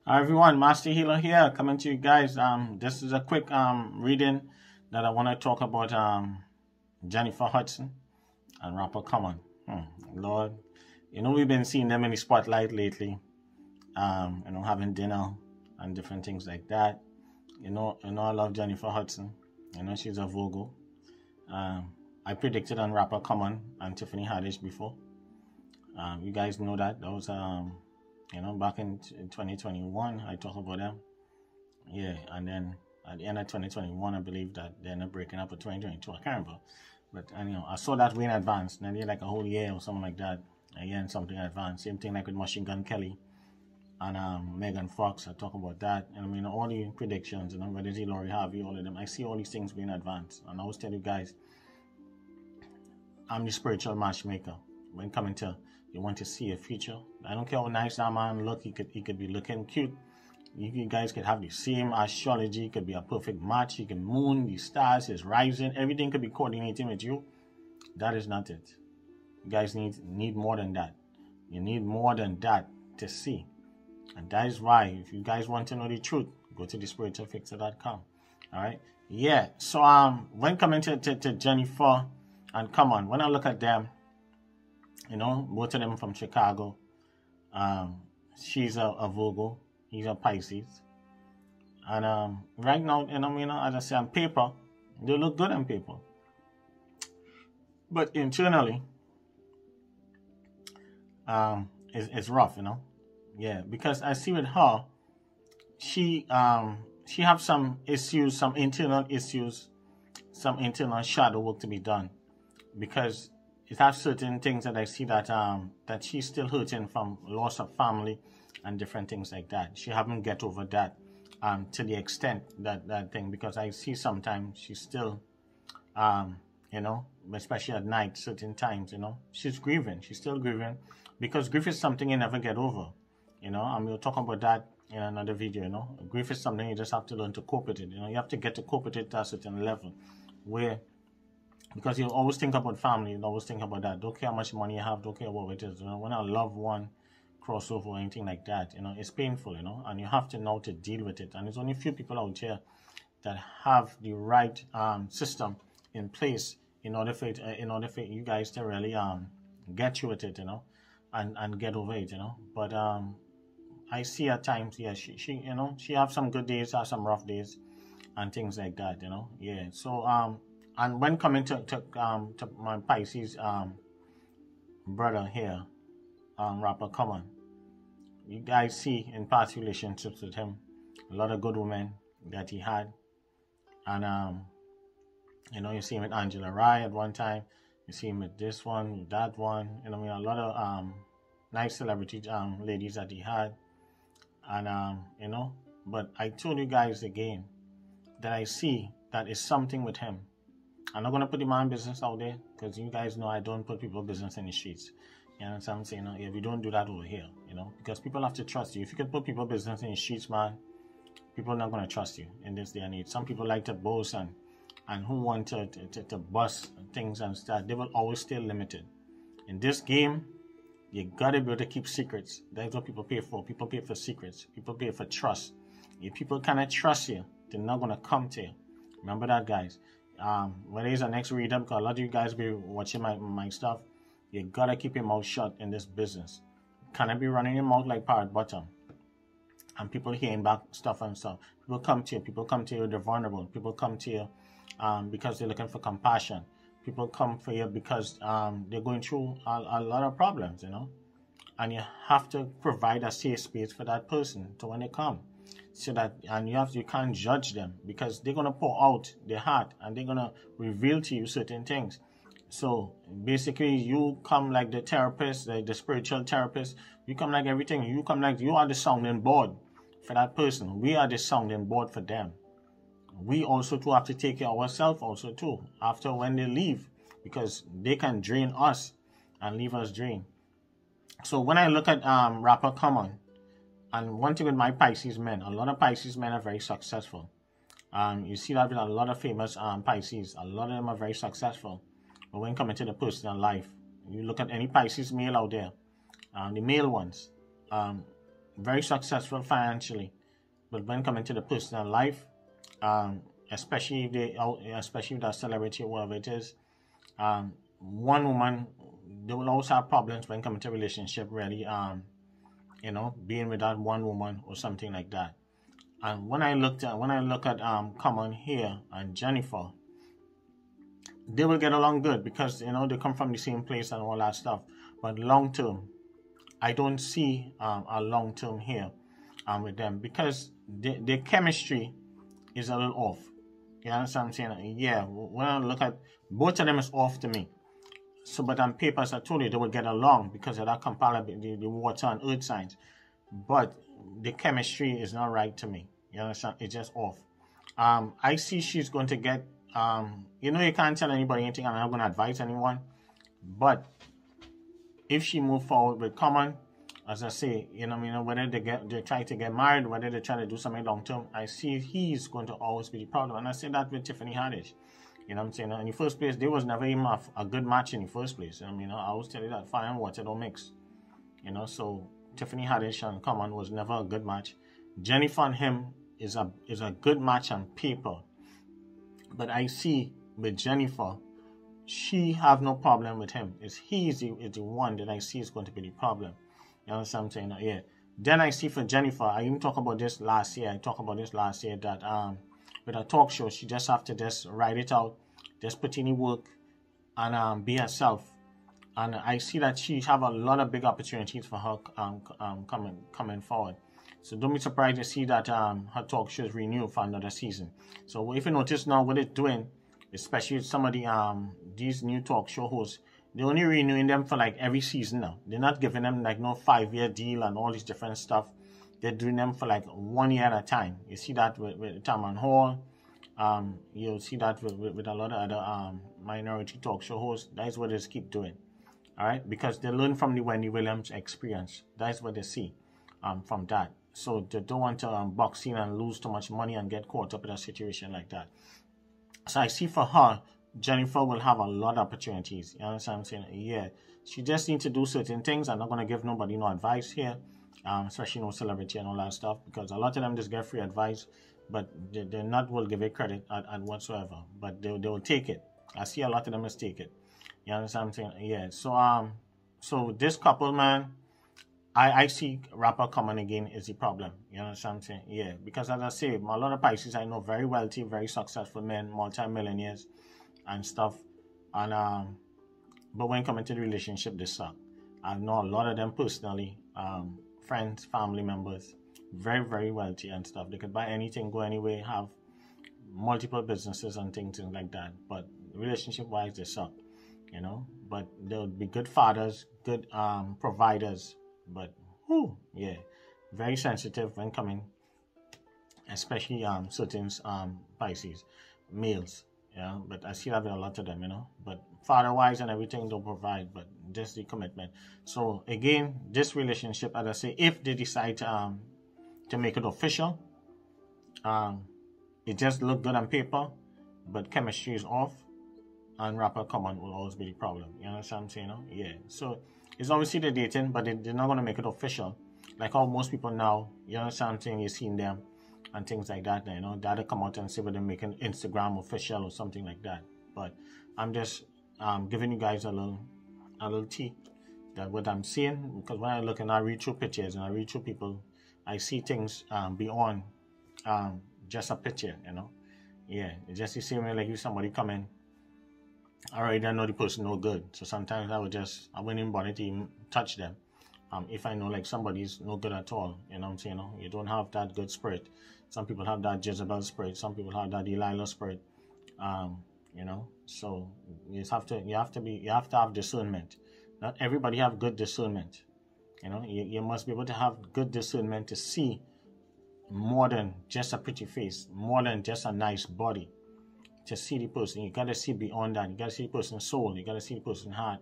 Hi everyone, Master Healer here, coming to you guys. This is a quick reading that I want to talk about Jennifer Hudson and rapper Common. Lord, we've been seeing them in the spotlight lately. Having dinner and different things like that. I love Jennifer Hudson. She's a Vogel. I predicted on rapper Common and Tiffany Haddish before. You guys know that was back in 2021, I talked about them. Yeah, and then at the end of 2021, I believe that they ended up breaking up for 2022. I can't remember. But, I saw that way in advance. Maybe like a whole year or something like that. Again, something in advance. Same thing like with Machine Gun Kelly and Megan Fox. I talk about that. And all the predictions, whether it's Lori Harvey, all of them. I see all these things way in advance. And I always tell you guys, I'm the spiritual matchmaker. When coming to, you want to see a future. I don't care how nice that man look. He could be looking cute. You guys could have the same astrology. It could be a perfect match. You can moon, the stars, his rising. Everything could be coordinating with you. That is not it. You guys need more than that. You need more than that to see. And that is why, if you guys want to know the truth, go to thespiritualfixer.com. All right? Yeah. So when coming to Jennifer and Common, when I look at them, both of them from Chicago. She's a Virgo. He's a Pisces. And right now, as I say, on paper, they look good on paper. But internally, it's rough, Yeah, because I see with her, she have some issues, some internal issues, some internal shadow work to be done. Because it has certain things that I see that that she's still hurting from loss of family and different things like that. She haven't get over that to the extent that thing, because I see sometimes she's still especially at night, certain times, she's grieving. She's still grieving, because grief is something you never get over. And we'll talk about that in another video. Grief is something you just have to learn to cope with it. You have to get to cope with it to a certain level where, because you always think about family, you always think about that. Don't care how much money you have, don't care what it is. When a loved one cross over or anything like that, it's painful, and you have to know to deal with it. And there's only a few people out here that have the right system in place in order for you guys to really get through with it, and get over it, But I see at times, yeah, she have some good days, have some rough days, and things like that, Yeah. So and when coming to my Pisces brother here, rapper Common, you guys see in past relationships with him a lot of good women that he had, and you see him with Angela Rye at one time, you see him with this one, with that one, a lot of nice celebrity ladies that he had, and but I told you guys again that I see that is something with him. I'm not going to put the man business out there, because you guys know I don't put people business in the streets. You know what I'm saying? Yeah, we don't do that over here, because people have to trust you. If you can put people business in the streets, man, people are not going to trust you in this day and age. Some people like to boast and who want to bust things and stuff. They will always stay limited. In this game, you got to be able to keep secrets. That's what people pay for. People pay for secrets. People pay for trust. If people cannot trust you, they're not going to come to you. Remember that, guys. Whether it's the next reader, because a lot of you guys be watching my stuff, you gotta keep your mouth shut in this business. You cannot be running your mouth like parrot bottom, and people hearing back stuff and stuff. People come to you, they're vulnerable. People come to you because they're looking for compassion. People come for you because they're going through a lot of problems, and you have to provide a safe space for that person to when they come. So that, and you can't judge them, because they're gonna pour out their heart and they're gonna reveal to you certain things. So basically, you come like the therapist, like the spiritual therapist. You come like everything. You come like you are the sounding board for that person. We are the sounding board for them. We also too have to take care of ourselves also too after when they leave, because they can drain us and leave us drained. So when I look at rapper Common, and one thing with my Pisces men, a lot of Pisces men are very successful. You see that with a lot of famous Pisces. A lot of them are very successful. But when coming to the personal life, you look at any Pisces male out there, the male ones, very successful financially, but when coming to the personal life, especially if especially with a celebrity or whatever it is, one woman, they will also have problems when coming to relationship. Really, being with that one woman or something like that. And when I look at Common here and Jennifer, they will get along good because they come from the same place and all that stuff. But long term, I don't see a long term here with them because their chemistry is a little off. You understand what I'm saying? Yeah, when I look at both of them, is off to me. So, but on paper, as I told you, they will get along because of that compatibility, the water and earth signs. But the chemistry is not right to me. You understand? It's just off. I see she's going to get, you can't tell anybody anything. I'm not going to advise anyone. But if she move forward with Common, as I say, whether they try to get married, whether they try to do something long term, I see he's going to always be the problem. And I say that with Tiffany Haddish. You know what I'm saying? In the first place, there was never even a good match in the first place. I always tell you that fire and water don't mix. So Tiffany Haddish and Common was never a good match. Jennifer and him is a good match on paper. But I see with Jennifer, she have no problem with him. He is the one that I see is going to be the problem. You understand what I'm saying? Yeah. Then I see for Jennifer, I even talked about this last year. That with a talk show, she just have to just write it out, just put in the work, and be herself. And I see that she have a lot of big opportunities for her coming forward. So don't be surprised to see that her talk show is renewed for another season. So if you notice now what it's doing, especially with some of these new talk show hosts, they're only renewing them for like every season now. They're not giving them like no 5-year deal and all this different stuff. They're doing them for like 1 year at a time. You see that with Tam and Hall. You'll see that with a lot of other minority talk show hosts. That's what they just keep doing. All right, because they learn from the Wendy Williams experience. That's what they see from that. So they don't want to box in and lose too much money and get caught up in a situation like that. So I see for her, Jennifer will have a lot of opportunities. You understand what I'm saying? Yeah. She just needs to do certain things. I'm not going to give nobody no advice here, especially no celebrity and all that stuff, because a lot of them just get free advice, but they're not will give it credit at whatsoever. But they will take it. I see a lot of them just take it. You understand what I'm saying? Yeah. So this couple, man, I see rapper Common again is the problem. You understand what I'm saying? Yeah. Because as I say, a lot of Pisces I know very wealthy, very successful men, multi-millionaires and stuff. And but when coming to the relationship, they suck. I know a lot of them personally, friends, family members, very, very wealthy and stuff. They could buy anything, go anywhere, have multiple businesses and things like that. But relationship-wise, they suck. But they'll be good fathers, good providers. But yeah, very sensitive when coming, especially certain Pisces males. Yeah, but I see that with a lot of them, But father-wise and everything, they'll provide, but just the commitment. So again, this relationship, as I say, if they decide to make it official, it just look good on paper, but chemistry is off, and rapper Common will always be the problem. You understand what I'm saying? Yeah. So it's obviously they're dating, but they're not going to make it official. Like how most people now, you understand what I'm saying? You've seen them and things like that. That'll come out and say whether they're making Instagram official or something like that. But I'm just giving you guys a little tea that what I'm seeing, because when I look and I read through pictures and I read through people, I see things beyond just a picture. Yeah, it's just the same way like if somebody come in. Alright, I know the person no good. So sometimes I wouldn't even bother to even touch them. If I know like somebody's no good at all, you know what I'm saying? You don't have that good spirit. Some people have that Jezebel spirit. Some people have that Delilah spirit. So you have to have discernment. Not everybody have good discernment. You must be able to have good discernment to see more than just a pretty face, more than just a nice body. To see the person, you gotta see beyond that. You gotta see the person's soul. You gotta see the person's heart,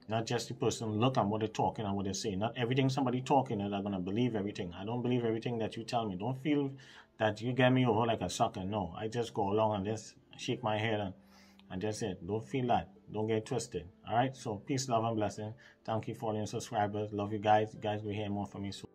not just the person look and what they're talking and what they say. Not everything somebody talking is I'm gonna believe everything. I don't believe everything that you tell me. Don't feel that you get me over like a sucker. No, I just go along and just shake my head and just say, don't feel that. Don't get twisted. All right. So peace, love, and blessing. Thank you for all your subscribers. Love you guys. You guys will hear more from me soon.